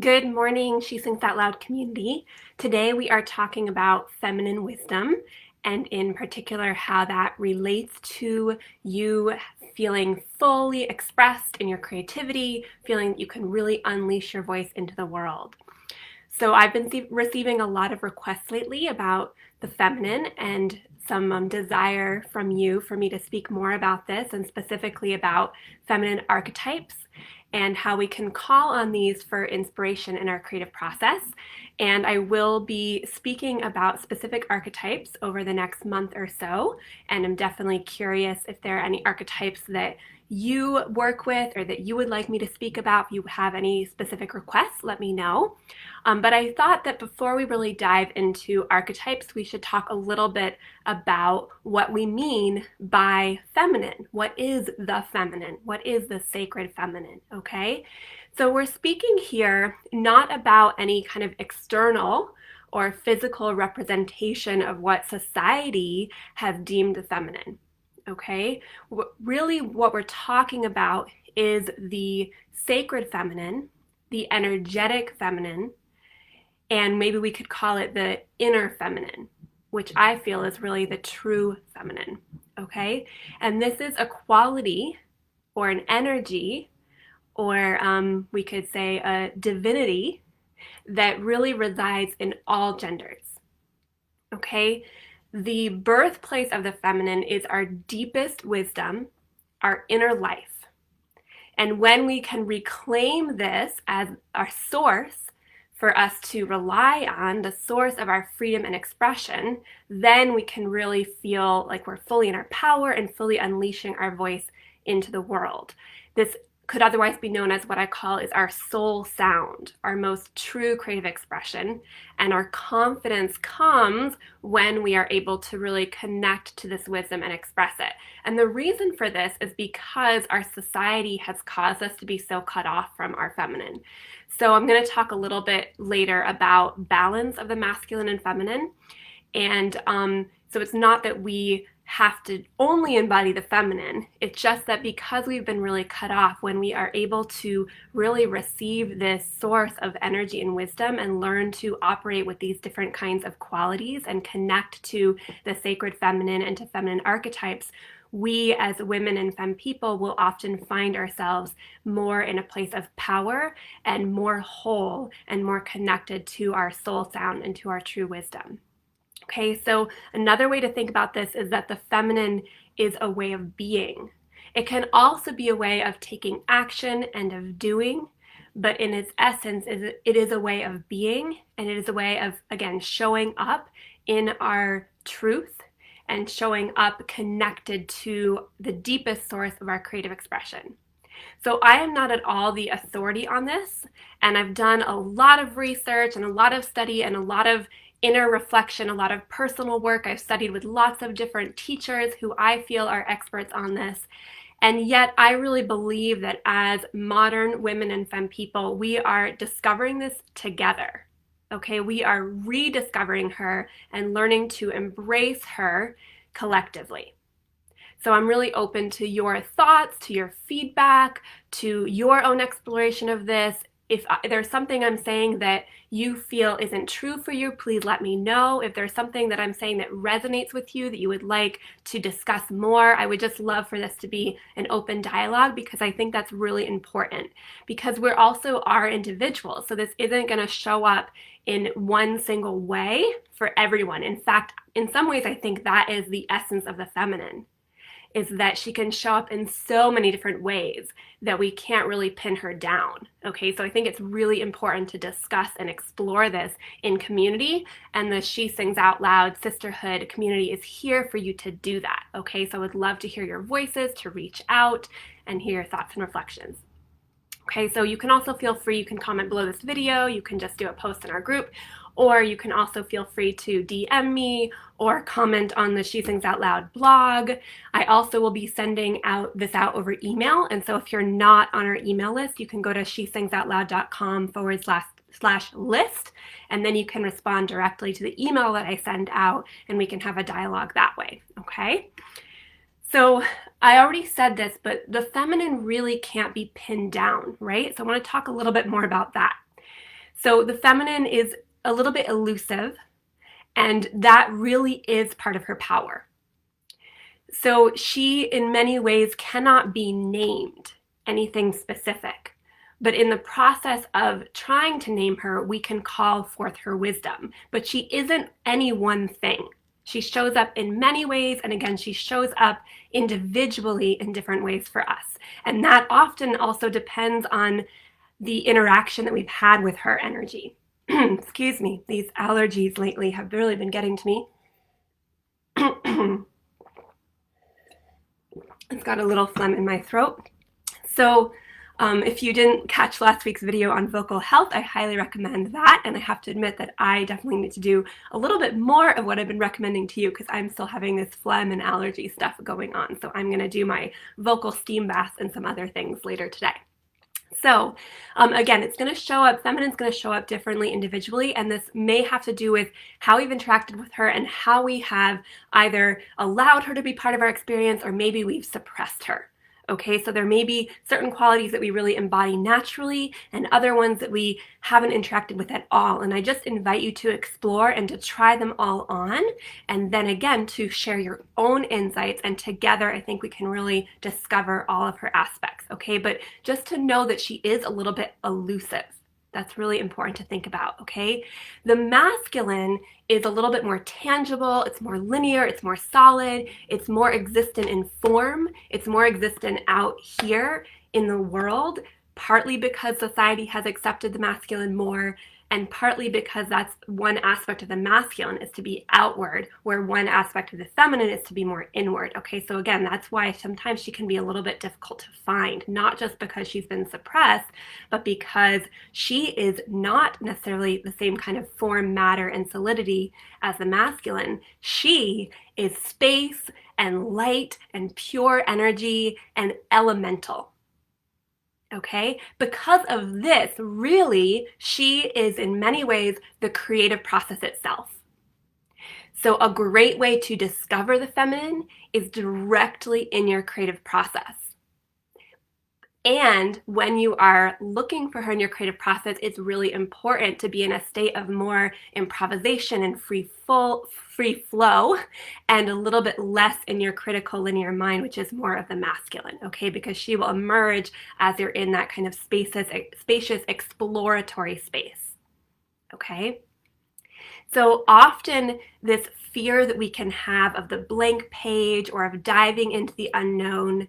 Good morning, She Sings Out Loud community. Today we are talking about feminine wisdom and in particular how that relates to you feeling fully expressed in your creativity, feeling that you can really unleash your voice into the world. So I've been receiving a lot of requests lately about the feminine and some desire from you for me to speak more about this and specifically about feminine archetypes and how we can call on these for inspiration in our creative process. And I will be speaking about specific archetypes over the next month or so. And I'm definitely curious if there are any archetypes that you work with or that you would like me to speak about. If you have any specific requests, let me know. But I thought that before we really dive into archetypes, we should talk a little bit about what we mean by feminine. What is the feminine? What is the sacred feminine? Okay. So we're speaking here not about any kind of external or physical representation of what society has deemed the feminine. Okay. Really, what we're talking about is the sacred feminine, the energetic feminine, and maybe we could call it the inner feminine, which I feel is really the true feminine. Okay. And this is a quality or an energy, or we could say a divinity that really resides in all genders. Okay. The birthplace of the feminine is our deepest wisdom, our inner life. And when we can reclaim this as our source for us to rely on, the source of our freedom and expression, then we can really feel like we're fully in our power and fully unleashing our voice into the world. This could otherwise be known as what I call is our soul sound, our most true creative expression. And our confidence comes when we are able to really connect to this wisdom and express it. And the reason for this is because our society has caused us to be so cut off from our feminine. So I'm going to talk a little bit later about balance of the masculine and feminine. And so it's not that we have to only embody the feminine. It's just that because we've been really cut off, when we are able to really receive this source of energy and wisdom and learn to operate with these different kinds of qualities and connect to the sacred feminine and to feminine archetypes, we as women and femme people will often find ourselves more in a place of power and more whole and more connected to our soul sound and to our true wisdom. Okay, so another way to think about this is that the feminine is a way of being. It can also be a way of taking action and of doing, but in its essence, it is a way of being, and it is a way of, again, showing up in our truth and showing up connected to the deepest source of our creative expression. So I am not at all the authority on this, and I've done a lot of research and a lot of study and a lot of inner reflection, a lot of personal work. I've studied with lots of different teachers who I feel are experts on this. And yet I really believe that as modern women and femme people, we are discovering this together. Okay, we are rediscovering her and learning to embrace her collectively. So I'm really open to your thoughts, to your feedback, to your own exploration of this. If there's something I'm saying that you feel isn't true for you, please let me know. If there's something that I'm saying that resonates with you that you would like to discuss more, I would just love for this to be an open dialogue, because I think that's really important, because we're also are individuals. So this isn't going to show up in one single way for everyone. In fact, in some ways, I think that is the essence of the feminine, is that she can show up in so many different ways that we can't really pin her down. Okay, so I think it's really important to discuss and explore this in community, and the She Sings Out Loud sisterhood community is here for you to do that. Okay, so I would love to hear your voices, to reach out and hear your thoughts and reflections. Okay, so you can also feel free, you can comment below this video, you can just do a post in our group, or you can also feel free to DM me or comment on the She Sings Out Loud blog. I also will be sending this out over email, and so if you're not on our email list, you can go to shesingsoutloud.com/list, and then you can respond directly to the email that I send out, and we can have a dialogue that way, okay? So I already said this, but the feminine really can't be pinned down, right? So I want to talk a little bit more about that. So the feminine is a little bit elusive, and that really is part of her power. So she, in many ways, cannot be named anything specific. But in the process of trying to name her, we can call forth her wisdom. But she isn't any one thing. She shows up in many ways, and again, she shows up individually in different ways for us. And that often also depends on the interaction that we've had with her energy. Excuse me, these allergies lately have really been getting to me. It's got a little phlegm in my throat. So if you didn't catch last week's video on vocal health, I highly recommend that. And I have to admit that I definitely need to do a little bit more of what I've been recommending to you because I'm still having this phlegm and allergy stuff going on. So I'm going to do my vocal steam baths and some other things later today. So again, it's going to show up, feminine's going to show up differently individually, and this may have to do with how we've interacted with her and how we have either allowed her to be part of our experience or maybe we've suppressed her. Okay, so there may be certain qualities that we really embody naturally and other ones that we haven't interacted with at all. And I just invite you to explore and to try them all on. And then again, to share your own insights. And together, I think we can really discover all of her aspects. Okay, but just to know that she is a little bit elusive. That's really important to think about, okay? The masculine is a little bit more tangible, it's more linear, it's more solid, it's more existent in form, it's more existent out here in the world, partly because society has accepted the masculine more, and partly because that's one aspect of the masculine is to be outward, where one aspect of the feminine is to be more inward. Okay, so again, that's why sometimes she can be a little bit difficult to find, not just because she's been suppressed, but because she is not necessarily the same kind of form, matter, and solidity as the masculine. She is space and light and pure energy and elemental. Okay, because of this, really, she is in many ways the creative process itself. So a great way to discover the feminine is directly in your creative process. And when you are looking for her in your creative process, it's really important to be in a state of more improvisation and free flow, and a little bit less in your critical linear mind, which is more of the masculine, okay? Because she will emerge as you're in that kind of spacious exploratory space, okay? So often this fear that we can have of the blank page or of diving into the unknown,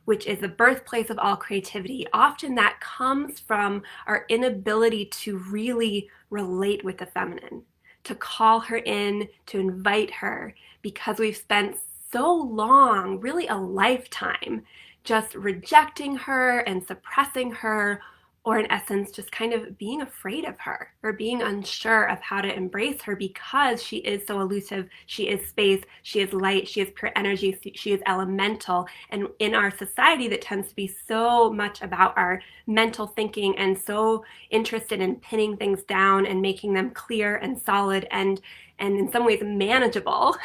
which is the birthplace of all creativity, often that comes from our inability to really relate with the feminine, to call her in, to invite her, because we've spent so long, really a lifetime, just rejecting her and suppressing her, or in essence, just kind of being afraid of her or being unsure of how to embrace her because she is so elusive. She is space, she is light, she is pure energy, she is elemental. And in our society that tends to be so much about our mental thinking and so interested in pinning things down and making them clear and solid and in some ways manageable,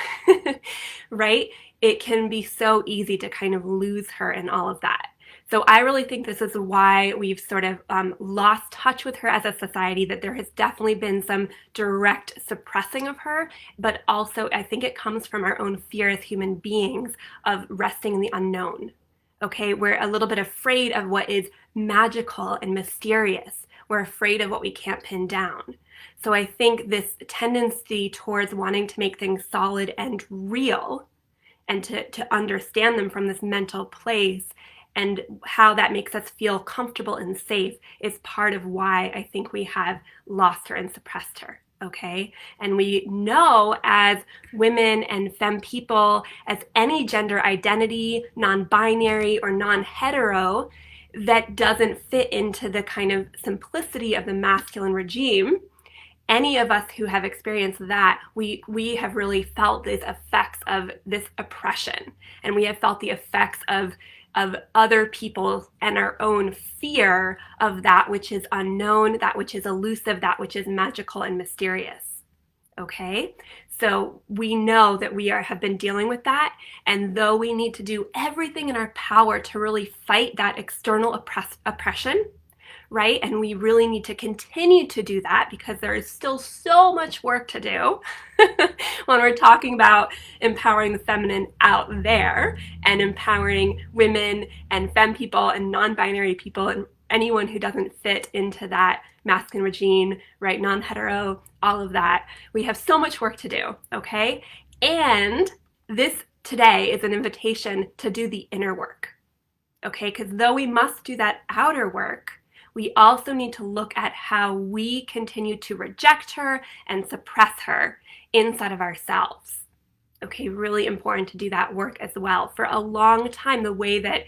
right? It can be so easy to kind of lose her in all of that. So I really think this is why we've sort of lost touch with her as a society, that there has definitely been some direct suppressing of her, but also I think it comes from our own fear as human beings of resting in the unknown. Okay, we're a little bit afraid of what is magical and mysterious. We're afraid of what we can't pin down. So I think this tendency towards wanting to make things solid and real and to understand them from this mental place and how that makes us feel comfortable and safe is part of why I think we have lost her and suppressed her, okay? And we know as women and femme people, as any gender identity, non-binary or non-hetero, that doesn't fit into the kind of simplicity of the masculine regime. Any of us who have experienced that, we have really felt these effects of this oppression, and we have felt the effects of other people and our own fear of that which is unknown, that which is elusive, that which is magical and mysterious. Okay, so we know that we have been dealing with that, and though we need to do everything in our power to really fight that external oppression, right? And we really need to continue to do that because there is still so much work to do when we're talking about empowering the feminine out there and empowering women and femme people and non-binary people and anyone who doesn't fit into that masculine regime, right? Non-hetero, all of that. We have so much work to do, okay? And this today is an invitation to do the inner work, okay? Because though we must do that outer work, we also need to look at how we continue to reject her and suppress her inside of ourselves. Okay, really important to do that work as well. For a long time, the way that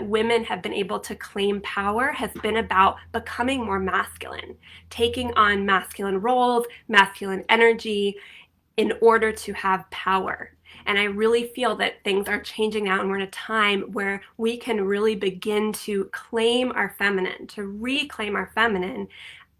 women have been able to claim power has been about becoming more masculine, taking on masculine roles, masculine energy in order to have power. And I really feel that things are changing now, and we're in a time where we can really begin to claim our feminine, to reclaim our feminine,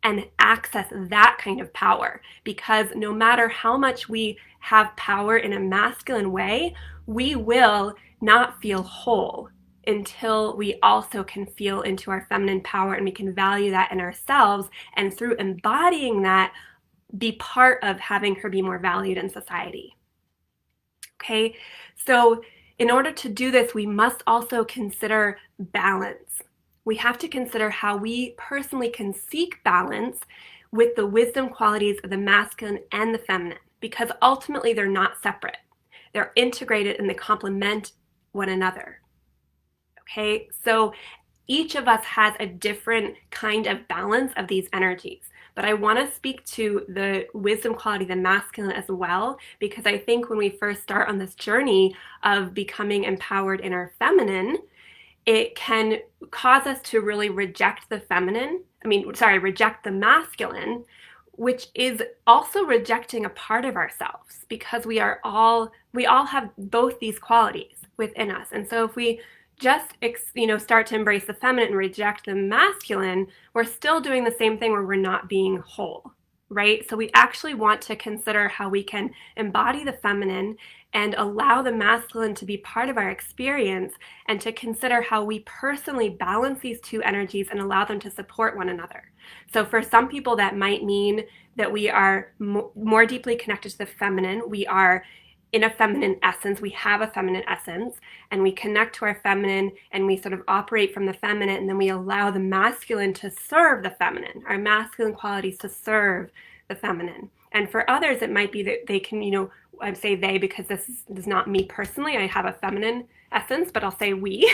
and access that kind of power. Because no matter how much we have power in a masculine way, we will not feel whole until we also can feel into our feminine power and we can value that in ourselves. And through embodying that, be part of having her be more valued in society. Okay, so in order to do this, we must also consider balance. We have to consider how we personally can seek balance with the wisdom qualities of the masculine and the feminine, because ultimately they're not separate. They're integrated and they complement one another. Okay, so each of us has a different kind of balance of these energies. But I want to speak to the wisdom quality, the masculine as well, because I think when we first start on this journey of becoming empowered in our feminine, it can cause us to really reject the reject the masculine, which is also rejecting a part of ourselves, because we all have both these qualities within us. And so if we just start to embrace the feminine and reject the masculine, we're still doing the same thing where we're not being whole, right? So we actually want to consider how we can embody the feminine and allow the masculine to be part of our experience, and to consider how we personally balance these two energies and allow them to support one another. So for some people, that might mean that we are more deeply connected to the feminine. We are in a feminine essence, we have a feminine essence, and we connect to our feminine and we sort of operate from the feminine, and then we allow the masculine to serve the feminine, our masculine qualities to serve the feminine. And for others, it might be that they can, I'd say they, because this is not me personally, I have a feminine essence, but I'll say we,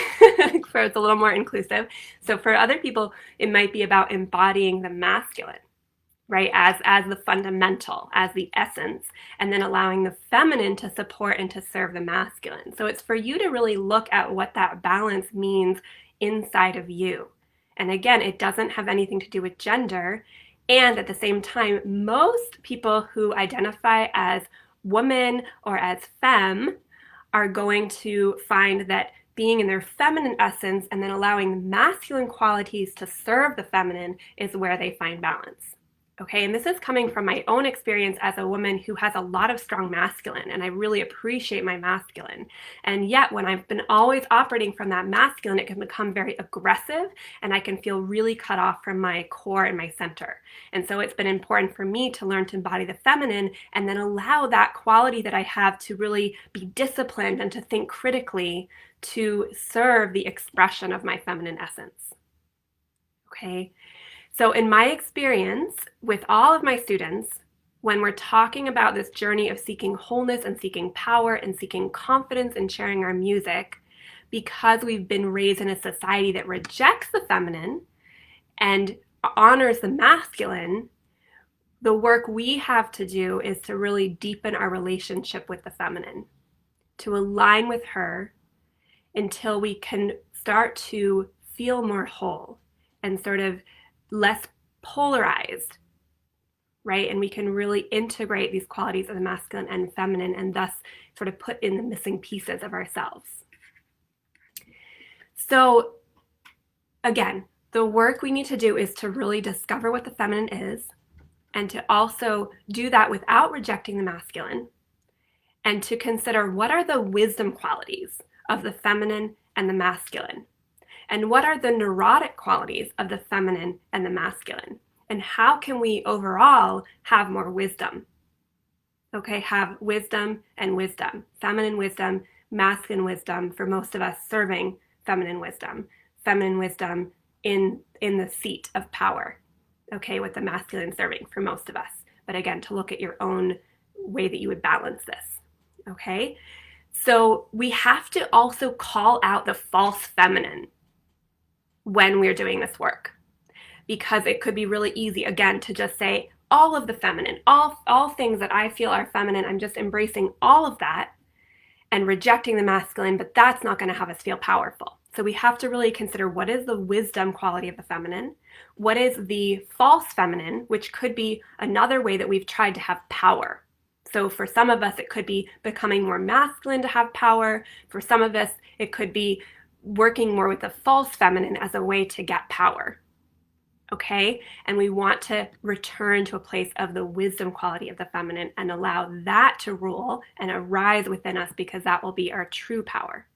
for it's a little more inclusive. So for other people, it might be about embodying the masculine, right, as the fundamental, as the essence, and then allowing the feminine to support and to serve the masculine. So it's for you to really look at what that balance means inside of you. And again, it doesn't have anything to do with gender. And at the same time, most people who identify as woman or as femme are going to find that being in their feminine essence and then allowing masculine qualities to serve the feminine is where they find balance. Okay, and this is coming from my own experience as a woman who has a lot of strong masculine, and I really appreciate my masculine. And yet, when I've been always operating from that masculine, it can become very aggressive, and I can feel really cut off from my core and my center. And so it's been important for me to learn to embody the feminine and then allow that quality that I have to really be disciplined and to think critically to serve the expression of my feminine essence. Okay. So in my experience with all of my students, when we're talking about this journey of seeking wholeness and seeking power and seeking confidence in sharing our music, because we've been raised in a society that rejects the feminine and honors the masculine, the work we have to do is to really deepen our relationship with the feminine, to align with her until we can start to feel more whole and sort of less polarized, right? And we can really integrate these qualities of the masculine and feminine and thus sort of put in the missing pieces of ourselves. So again, the work we need to do is to really discover what the feminine is, and to also do that without rejecting the masculine, and to consider what are the wisdom qualities of the feminine and the masculine. And what are the neurotic qualities of the feminine and the masculine? And how can we overall have more wisdom? Okay, have wisdom and wisdom, feminine wisdom, masculine wisdom, for most of us serving feminine wisdom in the seat of power, okay, with the masculine serving for most of us. But again, to look at your own way that you would balance this, okay? So we have to also call out the false feminine when we're doing this work, because it could be really easy, again, to just say all of the feminine, all things that I feel are feminine, I'm just embracing all of that and rejecting the masculine, but that's not going to have us feel powerful. So we have to really consider, what is the wisdom quality of the feminine? What is the false feminine, which could be another way that we've tried to have power. So for some of us, it could be becoming more masculine to have power. For some of us, it could be working more with the false feminine as a way to get power. Okay? And we want to return to a place of the wisdom quality of the feminine and allow that to rule and arise within us, because that will be our true power.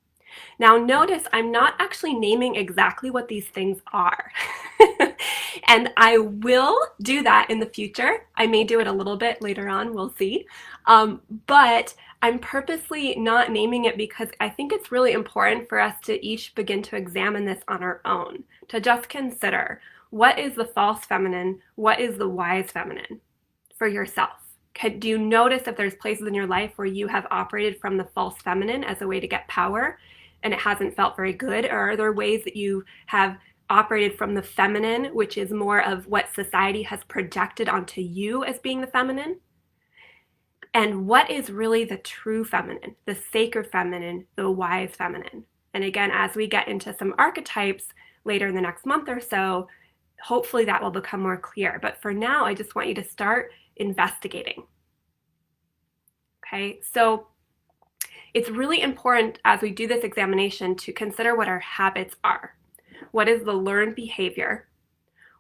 Now notice I'm not actually naming exactly what these things are. And I will do that in the future. I may do it a little bit later on, we'll see. But I'm purposely not naming it because I think it's really important for us to each begin to examine this on our own, to just consider, what is the false feminine? What is the wise feminine for yourself? Do you notice if there's places in your life where you have operated from the false feminine as a way to get power and it hasn't felt very good? Or are there ways that you have operated from the feminine, which is more of what society has projected onto you as being the feminine? And what is really the true feminine, the sacred feminine, the wise feminine? And again, as we get into some archetypes later in the next month or so, hopefully that will become more clear. But for now, I just want you to start investigating. Okay, so it's really important as we do this examination to consider what our habits are. What is the learned behavior?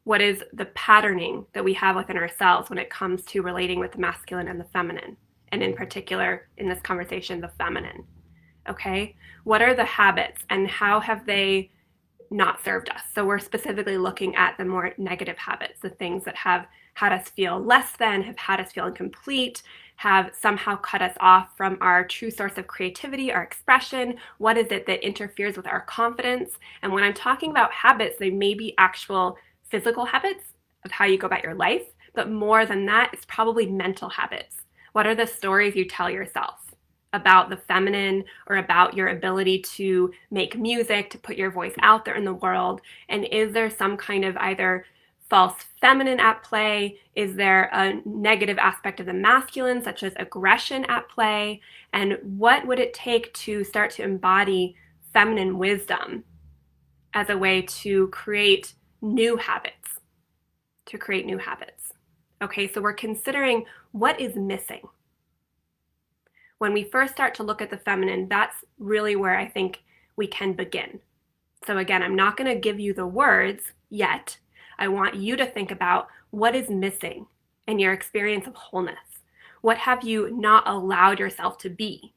What is the patterning that we have within ourselves when it comes to relating with the masculine and the feminine? And in particular, in this conversation, the feminine. Okay, what are the habits and how have they not served us? So we're specifically looking at the more negative habits, the things that have had us feel less than, have had us feel incomplete, have somehow cut us off from our true source of creativity, our expression. What is it that interferes with our confidence? And when I'm talking about habits, they may be actual physical habits of how you go about your life, but more than that, it's probably mental habits. What are the stories you tell yourself about the feminine or about your ability to make music, to put your voice out there in the world? And is there some kind of either false feminine at play? Is there a negative aspect of the masculine, such as aggression, at play? And what would it take to start to embody feminine wisdom as a way to create new habits? Okay, so we're considering what is missing. When we first start to look at the feminine, that's really where I think we can begin. So again, I'm not going to give you the words yet. I want you to think about what is missing in your experience of wholeness. What have you not allowed yourself to be?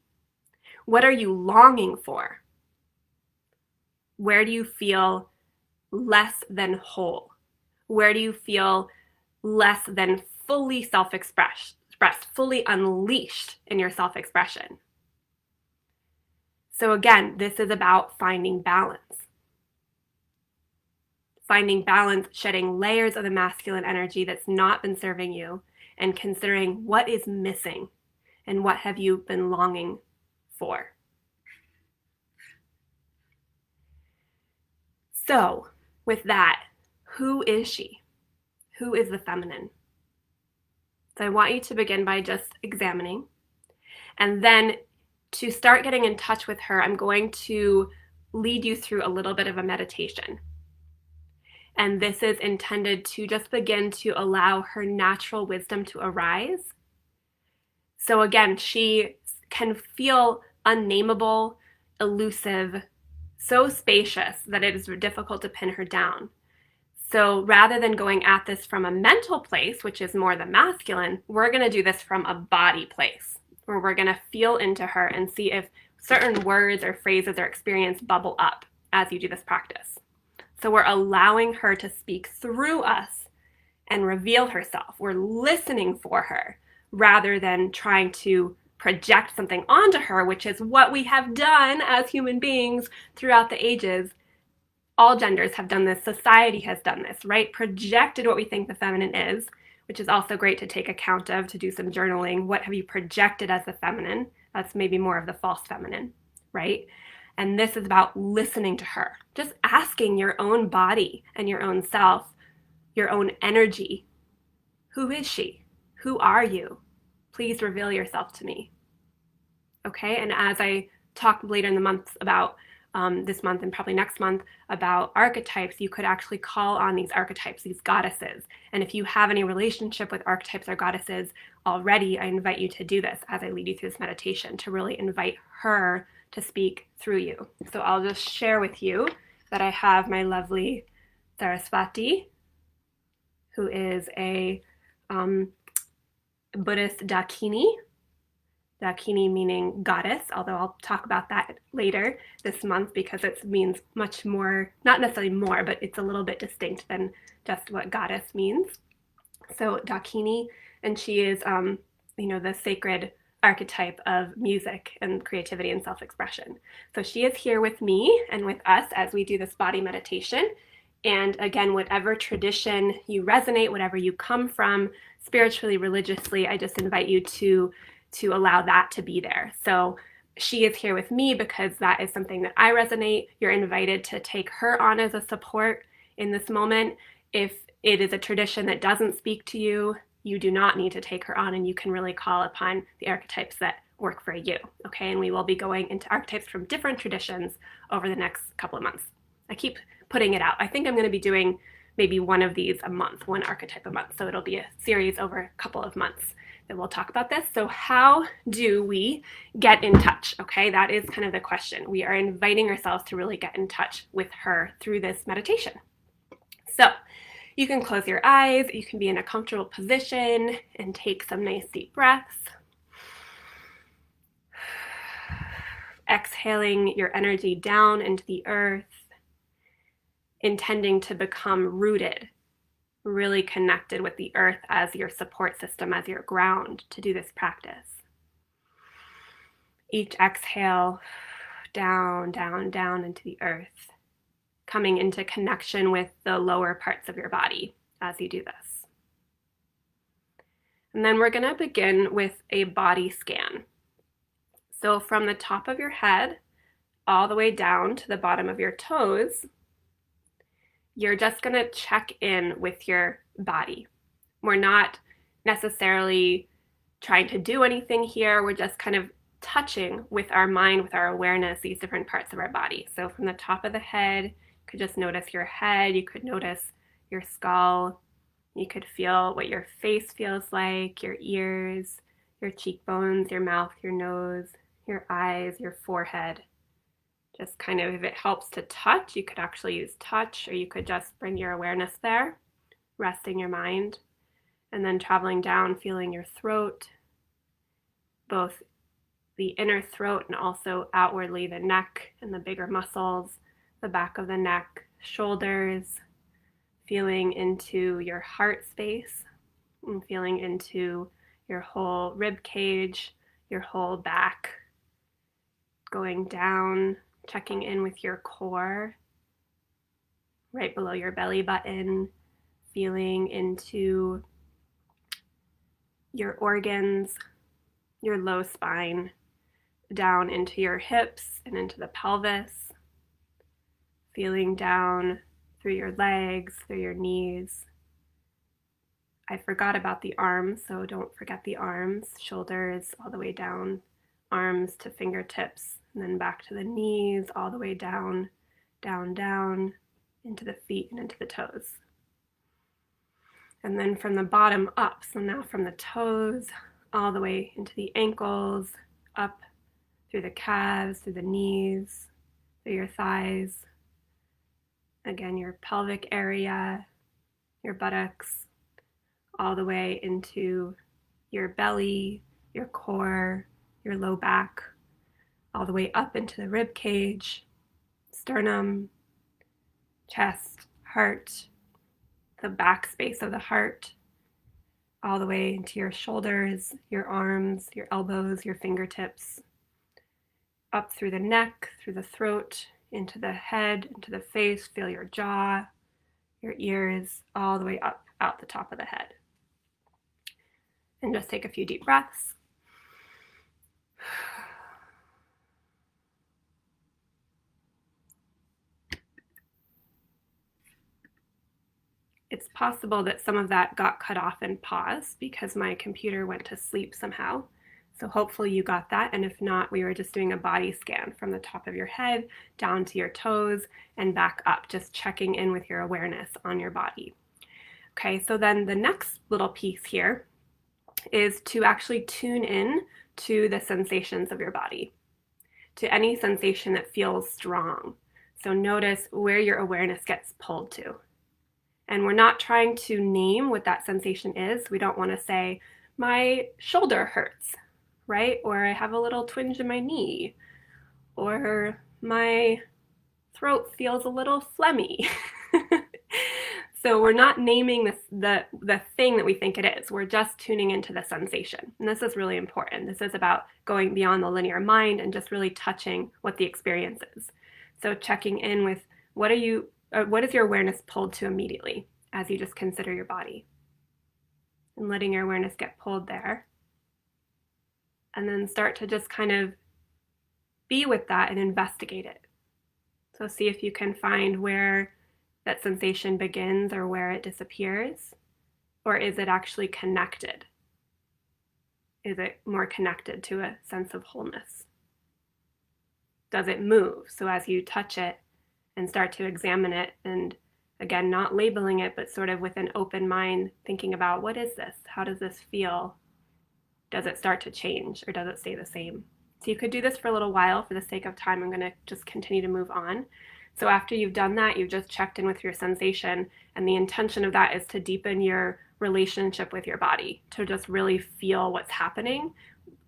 What are you longing for? Where do you feel less than whole? Where do you feel less than fully self-expressed, fully unleashed in your self-expression? So again, this is about finding balance. Finding balance, shedding layers of the masculine energy that's not been serving you, and considering what is missing and what have you been longing for. So with that, who is she? Who is the feminine? So I want you to begin by just examining. And then to start getting in touch with her, I'm going to lead you through a little bit of a meditation. And this is intended to just begin to allow her natural wisdom to arise. So again, she can feel unnameable, elusive, so spacious that it is difficult to pin her down. So rather than going at this from a mental place, which is more the masculine, we're going to do this from a body place, where we're going to feel into her and see if certain words or phrases or experience bubble up as you do this practice. So we're allowing her to speak through us and reveal herself. We're listening for her rather than trying to project something onto her, which is what we have done as human beings throughout the ages. All genders have done this. Society has done this, right? Projected what we think the feminine is, which is also great to take account of, to do some journaling. What have you projected as the feminine? That's maybe more of the false feminine, right? And this is about listening to her, just asking your own body and your own self, your own energy. Who is she? Who are you? Please reveal yourself to me. Okay, and as I talk later in the month about this month and probably next month about archetypes, you could actually call on these archetypes, these goddesses. And if you have any relationship with archetypes or goddesses already, I invite you to do this as I lead you through this meditation, to really invite her to speak through you. So I'll just share with you that I have my lovely Saraswati, who is a Buddhist Dakini. Dakini meaning goddess, although I'll talk about that later this month because it means much more, not necessarily more, but it's a little bit distinct than just what goddess means. So Dakini, and she is, the sacred archetype of music and creativity and self-expression. So she is here with me and with us as we do this body meditation. And again, whatever tradition you resonate, whatever you come from, spiritually, religiously, I just invite you to allow that to be there. So she is here with me because that is something that I resonate. You're invited to take her on as a support in this moment. If it is a tradition that doesn't speak to you, you do not need to take her on, and you can really call upon the archetypes that work for you. Okay, and we will be going into archetypes from different traditions over the next couple of months. I keep putting it out. I think I'm going to be doing maybe one of these a month, one archetype a month. So it'll be a series over a couple of months that we'll talk about this. So how do we get in touch? Okay, that is kind of the question. We are inviting ourselves to really get in touch with her through this meditation. So you can close your eyes, you can be in a comfortable position and take some nice deep breaths. Exhaling your energy down into the earth, intending to become rooted, really connected with the earth as your support system, as your ground to do this practice. Each exhale, down, down, down into the earth, coming into connection with the lower parts of your body as you do this. And then we're going to begin with a body scan. So from the top of your head all the way down to the bottom of your toes, you're just going to check in with your body. We're not necessarily trying to do anything here. We're just kind of touching with our mind, with our awareness, these different parts of our body. So from the top of the head, you could just notice your head. You could notice your skull. You could feel what your face feels like, your ears, your cheekbones, your mouth, your nose, your eyes, your forehead. Just kind of, if it helps to touch, you could actually use touch, or you could just bring your awareness there, resting your mind, and then traveling down, feeling your throat, both the inner throat and also outwardly the neck and the bigger muscles, the back of the neck, shoulders, feeling into your heart space, and feeling into your whole rib cage, your whole back, going down, checking in with your core, right below your belly button, feeling into your organs, your low spine, down into your hips and into the pelvis, feeling down through your legs, through your knees. I forgot about the arms, so don't forget the arms, shoulders all the way down, arms to fingertips, and then back to the knees, all the way down, down, down, into the feet and into the toes. And then from the bottom up, so now from the toes, all the way into the ankles, up through the calves, through the knees, through your thighs. Again, your pelvic area, your buttocks, all the way into your belly, your core, your low back, all the way up into the rib cage, sternum, chest, heart, the back space of the heart, all the way into your shoulders, your arms, your elbows, your fingertips, up through the neck, through the throat, into the head, into the face. Feel your jaw, your ears, all the way up out the top of the head. And just take a few deep breaths. It's possible that some of that got cut off and paused because my computer went to sleep somehow. So hopefully you got that. And if not, we were just doing a body scan from the top of your head down to your toes and back up, just checking in with your awareness on your body. Okay, so then the next little piece here is to actually tune in to the sensations of your body, to any sensation that feels strong. So notice where your awareness gets pulled to. And we're not trying to name what that sensation is. We don't want to say, my shoulder hurts, right? Or I have a little twinge in my knee, or my throat feels a little phlegmy. So we're not naming the thing that we think it is. We're just tuning into the sensation. And this is really important. This is about going beyond the linear mind and just really touching what the experience is. So checking in with what is your awareness pulled to immediately as you just consider your body? And letting your awareness get pulled there. And then start to just kind of be with that and investigate it. So see if you can find where that sensation begins or where it disappears, or is it actually connected? Is it more connected to a sense of wholeness? Does it move? So as you touch it and start to examine it, and again, not labeling it, but sort of with an open mind, thinking about, what is this? How does this feel? Does it start to change or does it stay the same? So you could do this for a little while. For the sake of time, I'm going to just continue to move on. So after you've done that, you've just checked in with your sensation, and the intention of that is to deepen your relationship with your body, to just really feel what's happening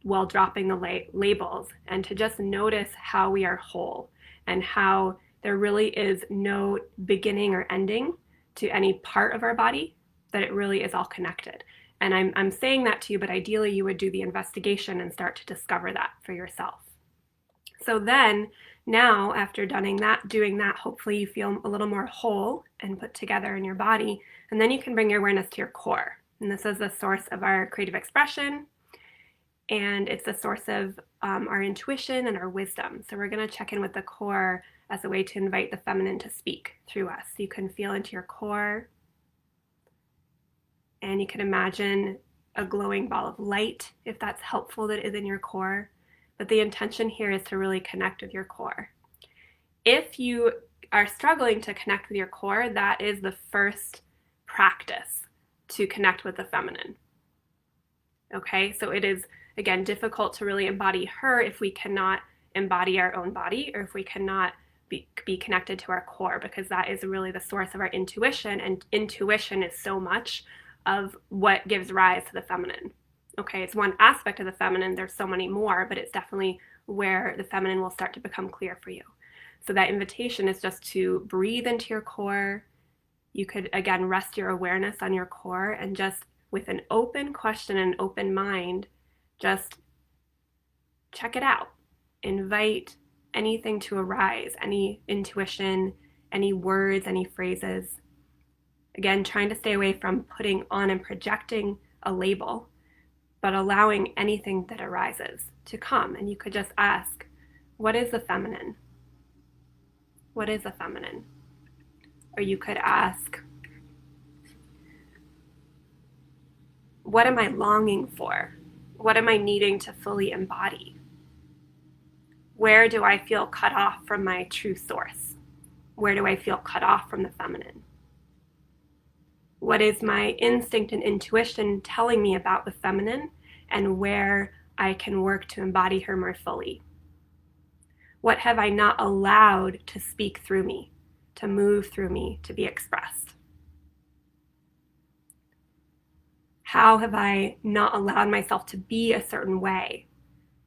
while dropping the labels, and to just notice how we are whole and how there really is no beginning or ending to any part of our body, that it really is all connected. And I'm saying that to you, but ideally you would do the investigation and start to discover that for yourself. So then, now after doing that, hopefully you feel a little more whole and put together in your body, and then you can bring your awareness to your core. And this is the source of our creative expression, and it's the source of our intuition and our wisdom. So we're going to check in with the core as a way to invite the feminine to speak through us. So you can feel into your core, and you can imagine a glowing ball of light, if that's helpful, that is in your core. But the intention here is to really connect with your core. If you are struggling to connect with your core, that is the first practice to connect with the feminine. Okay, so it is, again, difficult to really embody her if we cannot embody our own body, or if we cannot be connected to our core, because that is really the source of our intuition, and intuition is so much of what gives rise to the feminine. Okay, it's one aspect of the feminine. There's so many more, but it's definitely where the feminine will start to become clear for you. So that invitation is just to breathe into your core. You could, again, rest your awareness on your core, and just with an open question and an open mind, just check it out. Invite anything to arise, any intuition, any words, any phrases. Again, trying to stay away from putting on and projecting a label, but allowing anything that arises to come. And you could just ask, what is the feminine? What is the feminine? Or you could ask, what am I longing for? What am I needing to fully embody? Where do I feel cut off from my true source? Where do I feel cut off from the feminine? What is my instinct and intuition telling me about the feminine, and where I can work to embody her more fully? What have I not allowed to speak through me, to move through me, to be expressed? How have I not allowed myself to be a certain way?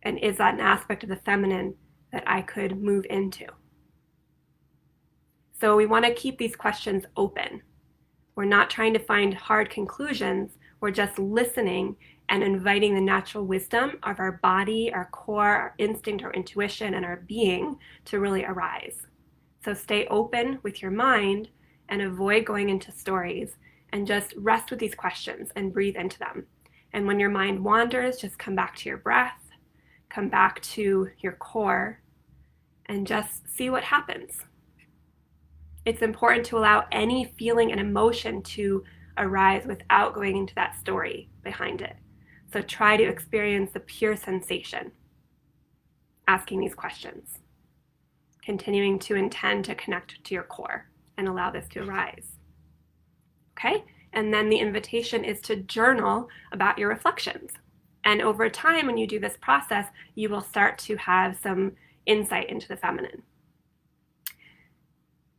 And is that an aspect of the feminine that I could move into? So we want to keep these questions open. We're not trying to find hard conclusions. We're just listening and inviting the natural wisdom of our body, our core, our instinct, our intuition, and our being to really arise. So stay open with your mind and avoid going into stories, and just rest with these questions and breathe into them. And when your mind wanders, just come back to your breath, come back to your core, and just see what happens. It's important to allow any feeling and emotion to arise without going into that story behind it. So try to experience the pure sensation, asking these questions, continuing to intend to connect to your core and allow this to arise. Okay? And then the invitation is to journal about your reflections. And over time, when you do this process, you will start to have some insight into the feminine.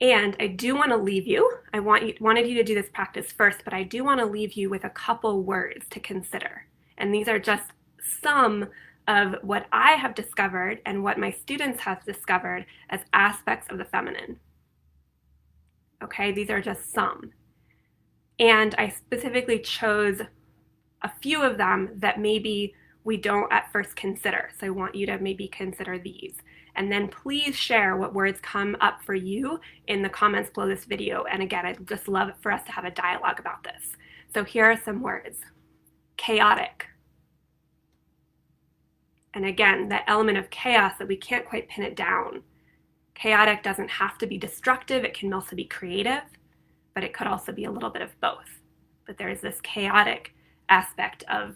And I do want to leave you, I wanted you to do this practice first, but I do want to leave you with a couple words to consider. And these are just some of what I have discovered and what my students have discovered as aspects of the feminine. Okay, these are just some. And I specifically chose a few of them that maybe we don't at first consider. So I want you to maybe consider these. And then please share what words come up for you in the comments below this video. And again, I'd just love for us to have a dialogue about this. So here are some words. Chaotic. And again, that element of chaos that we can't quite pin it down. Chaotic doesn't have to be destructive. It can also be creative, but it could also be a little bit of both. But there's this chaotic aspect of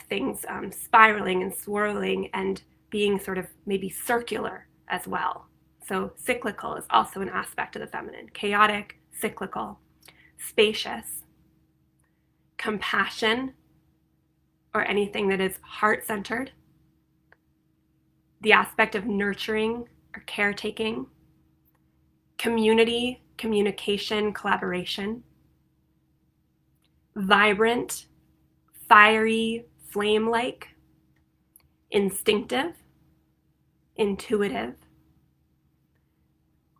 things spiraling and swirling and being sort of maybe circular as well. So cyclical is also an aspect of the feminine. Chaotic, cyclical, spacious, compassion, or anything that is heart-centered. The aspect of nurturing or caretaking. Community, communication, collaboration. Vibrant, fiery, flame-like. Instinctive, intuitive,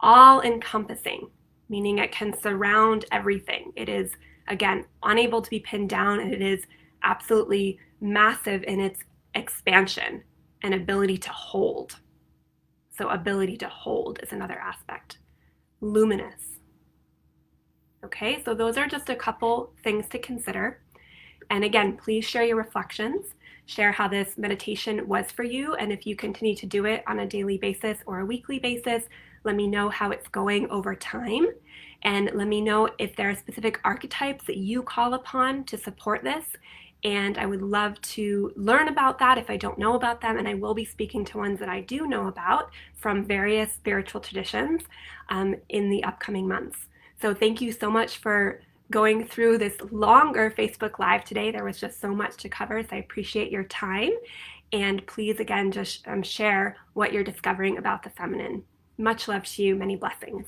all-encompassing, meaning it can surround everything. It is, again, unable to be pinned down, and it is absolutely massive in its expansion and ability to hold. So ability to hold is another aspect. Luminous. Okay, so those are just a couple things to consider. And again, please share your reflections. Share how this meditation was for you, and if you continue to do it on a daily basis or a weekly basis, let me know how it's going over time, and let me know if there are specific archetypes that you call upon to support this, and I would love to learn about that if I don't know about them, and I will be speaking to ones that I do know about from various spiritual traditions in the upcoming months. So thank you so much for going through this longer Facebook Live today. There was just so much to cover, so I appreciate your time. And please, again, just share what you're discovering about the feminine. Much love to you. Many blessings.